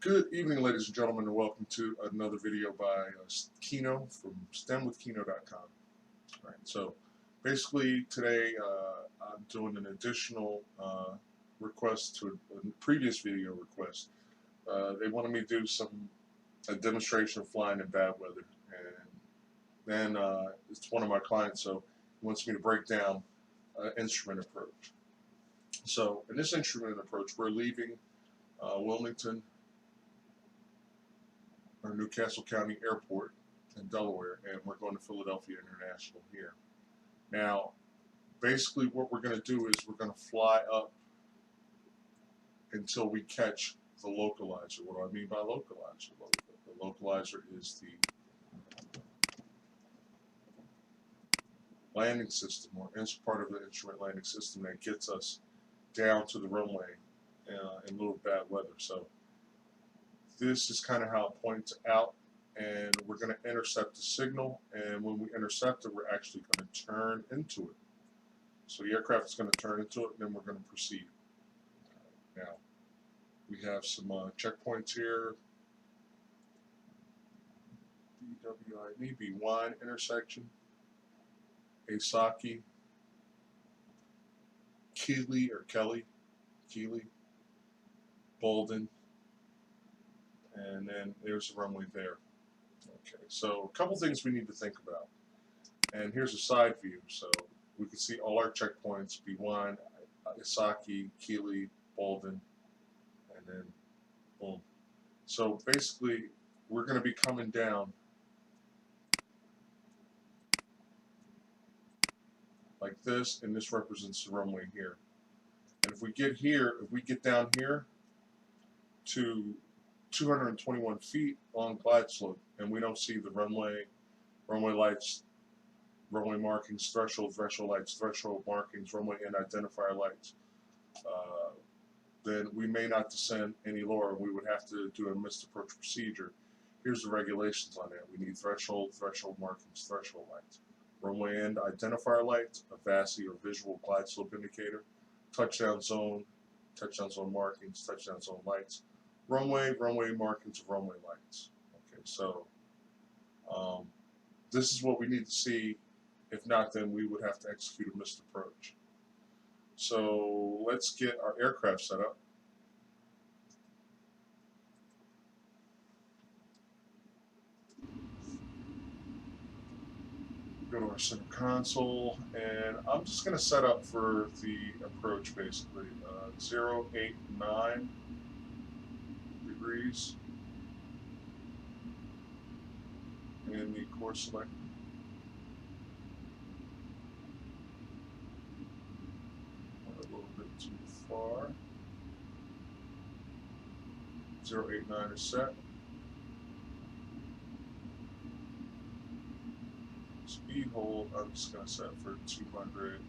Good evening, ladies and gentlemen, and welcome to another video by Kino from STEMwithKino.com. All right, so basically today I'm doing an additional request to a previous video request. They wanted me to do a demonstration of flying in bad weather, and then it's one of my clients, so he wants me to break down instrument approach. So in this instrument approach, we're leaving Wilmington or Newcastle County Airport in Delaware, and we're going to Philadelphia International here. Now, basically what we're going to do is we're going to fly up until we catch the localizer. What do I mean by localizer? Well, the localizer is the landing system, or part of the instrument landing system that gets us down to the runway in lieu of bad weather. So this is kind of how it points out, and we're going to intercept the signal, and when we intercept it, we're actually going to turn into it. So the aircraft is going to turn into it, and then we're going to proceed. Now, we have some checkpoints here. BWID, B1 intersection, Asaki, Kelly, Bolden, and then there's the runway there. Okay, so a couple things we need to think about. And here's a side view, so we can see all our checkpoints, B1, Asaki, Keeley, Bolden, and then boom. So basically, we're going to be coming down like this, and this represents the runway here. And if we get down here to 221 feet on glide slope, and we don't see the runway lights, runway markings, threshold lights, threshold markings, runway end identifier lights, then we may not descend any lower. We would have to do a missed approach procedure. Here's the regulations on that. We need threshold markings, threshold lights, runway end identifier lights, a VASI or visual glide slope indicator, touchdown zone markings, touchdown zone lights, runway markings, runway lights. Okay, so this is what we need to see. If not, then we would have to execute a missed approach. So let's get our aircraft set up. Go to our center console, and I'm just going to set up for the approach basically 089 degrees in the course select. A little bit too far. 089 is set. Speed hold, I'm just going to set for 200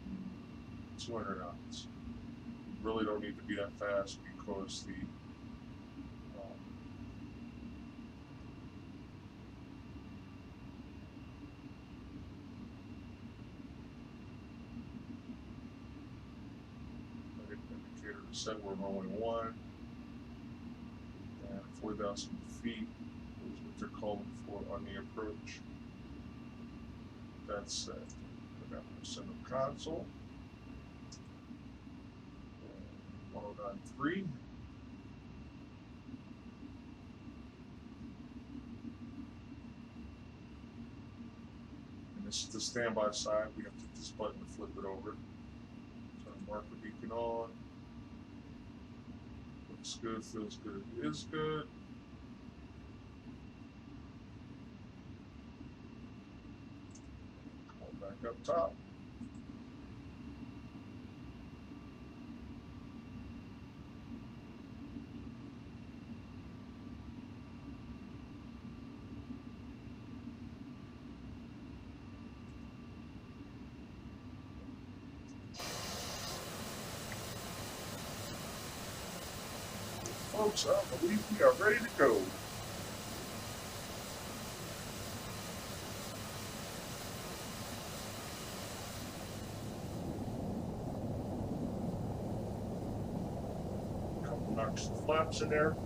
knots. Really don't need to be that fast because the indicator is set. We're runway 1 and 4,000 feet is what they're calling for on the approach. That's set. Put that on the center console. 1093. And this is the standby side. We have to hit this button to flip it over. Turn marker beacon on. Looks good, feels good, is good. Back up top. Folks, I believe we are ready to go. Couple knocks the flaps in there.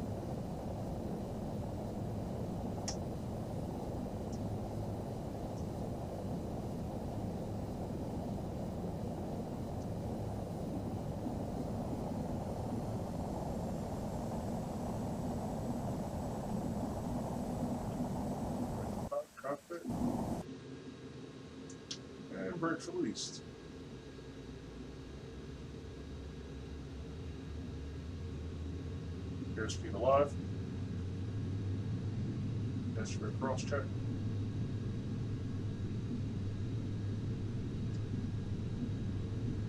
landing brakes released. Airspeed alive. Instrument cross check.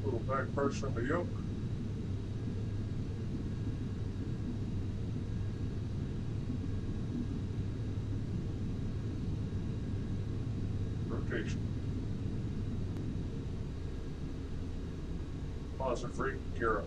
Little back pressure on the yoke. Rotation. Positive rate, gear up.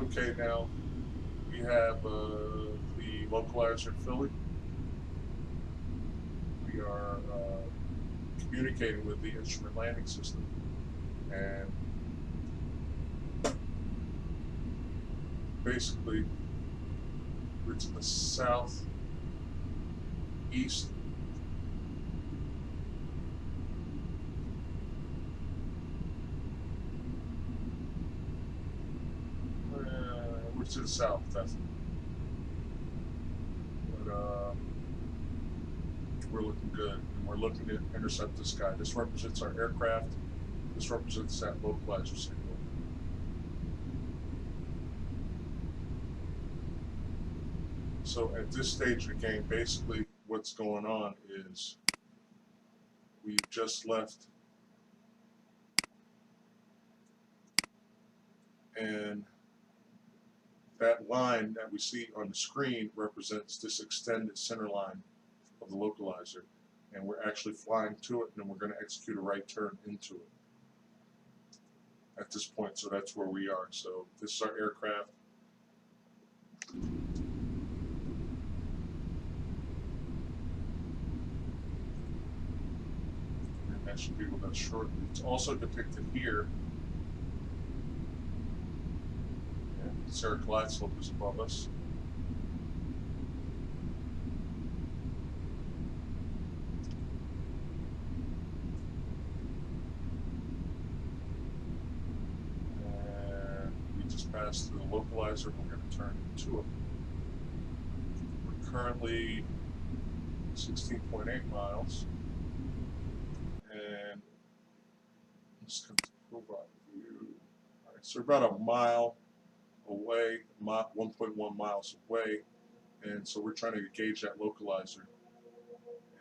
Okay, now we have the localizer in Philly. We are communicating with the instrument landing system, and basically we're to the southeast. We're to the south, definitely. But we're looking good, and we're looking to intercept this guy. This represents our aircraft. This represents that localizer signal. So at this stage of the game, basically what's going on is we've just left, and that line that we see on the screen represents this extended center line of the localizer, and we're actually flying to it, and then we're going to execute a right turn into it at this point. So that's where we are. So this is our aircraft. And that should be with us shortly. It's also depicted here. Sarah glide slope is above us. And we just passed through the localizer. We're going to turn into it. We're currently 16.8 miles. And let's come to provide view. All right, so we're about a mile away, 1.1 miles away, and so we're trying to gauge that localizer.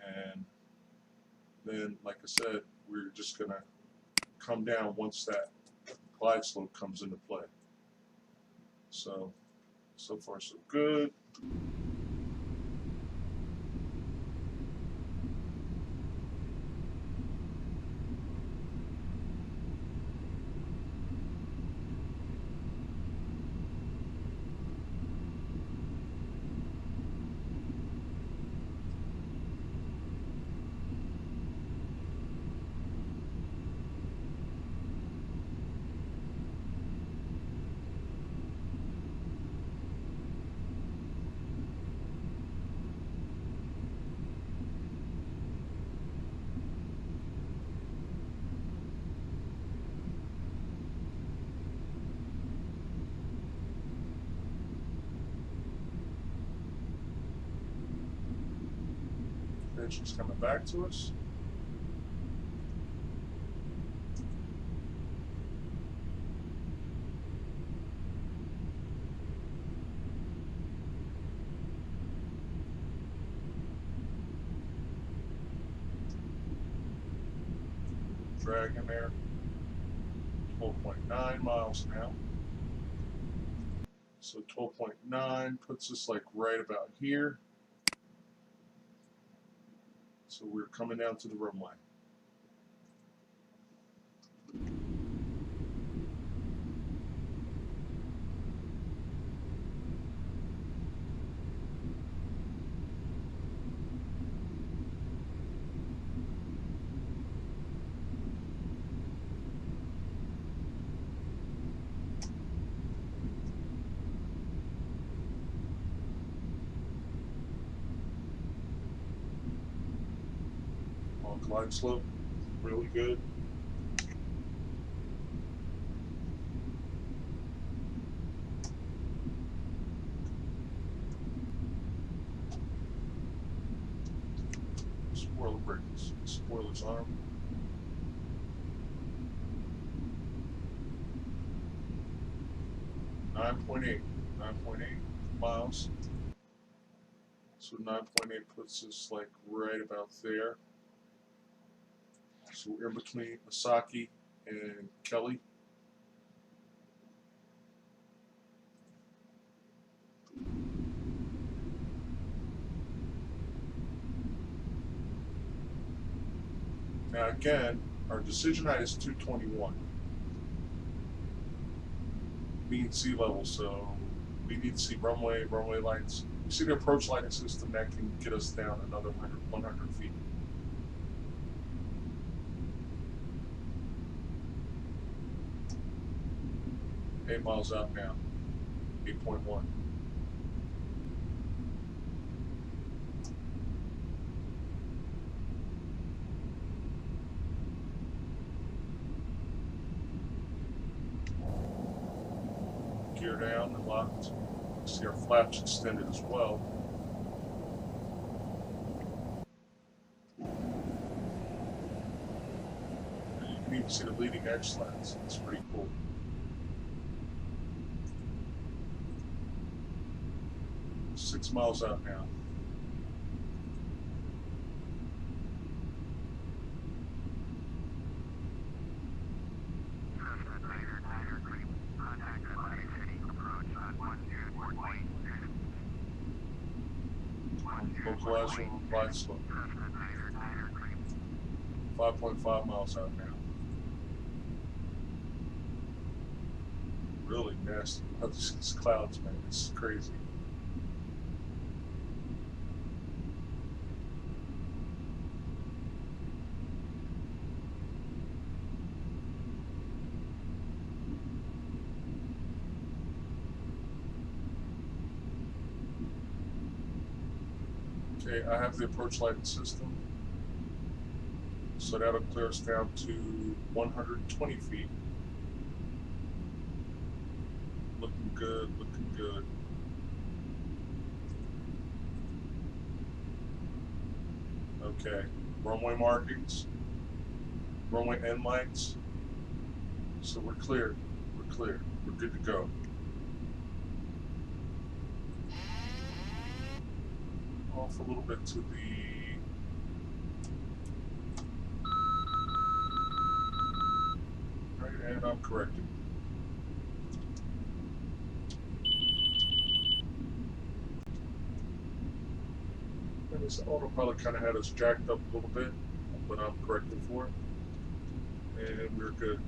And then, like I said, we're just going to come down once that glide slope comes into play. So far so good. Engine's coming back to us. Drag in there. 12.9 miles now. So 12.9 puts us like right about here. So we're coming down to the rim line. glide slope, really good. Spoiler brakes, spoilers on. 9.8 miles. So 9.8 puts us like right about there. So we're in between Osaki and Kelly. Now again, our decision height is 221. Mean sea level, so we need to see runway lights. We see the approach lighting system that can get us down another 100 feet. 8 miles out now, 8.1. Gear down and locked. See our flaps extended as well. And you can even see the leading edge slats. It's pretty cool. Six miles out now. Localizer glide slope. 5.5 miles out now. Really nasty. These clouds, man. It's crazy. Okay, I have the approach lighting system. So that'll clear us down to 120 feet. Looking good, looking good. Okay, runway markings, runway end lights. So we're clear, we're clear, we're good to go. Off a little bit to the right, and I'm corrected. And this autopilot kind of had us jacked up a little bit, but I'm corrected for it. And we're good.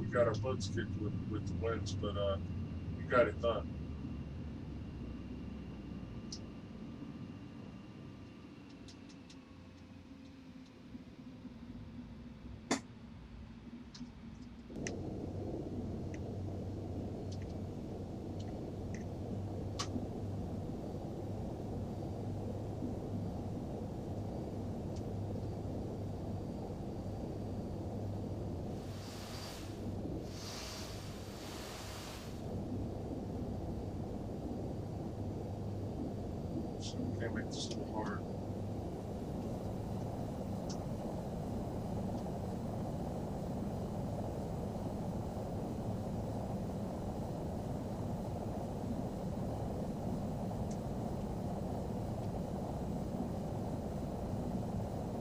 We got our butts kicked with the winds, but we got it done. So we can't make this a little hard.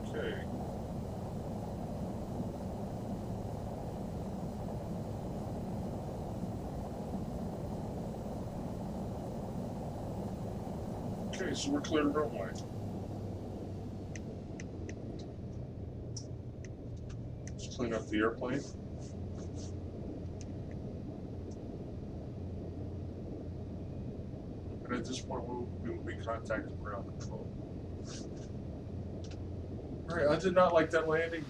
Okay. Okay, so we're clear to runway. Let's clean up the airplane. And at this point, we will be contacting ground control. Alright, I did not like that landing,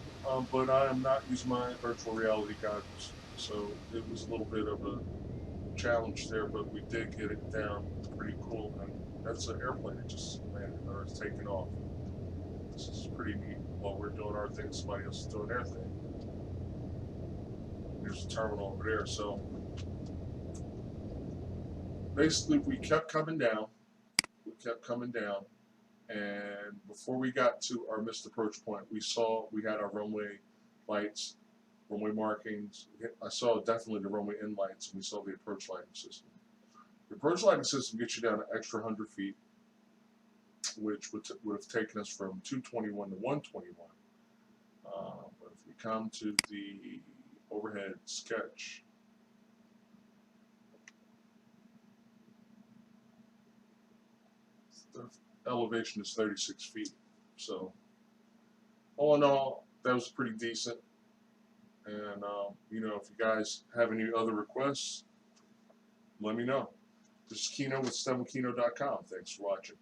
but I am not using my virtual reality goggles, so it was a little bit of a challenge there, but we did get it down pretty cool, and that's an airplane. It just landed, or it's taking off. This is pretty neat. While we're doing our thing, somebody else is doing their thing. There's a terminal over there, so basically we kept coming down. We kept coming down, and before we got to our missed approach point, we had our runway lights, runway markings. I saw definitely the runway in lights, and we saw the approach lighting system. The approach lighting system gets you down an extra 100 feet, which would have taken us from 221 to 121. But if we come to the overhead sketch, the elevation is 36 feet. So all in all, that was pretty decent. And you know, if you guys have any other requests, let me know. This is Kino with STEMwithKino.com. Thanks for watching.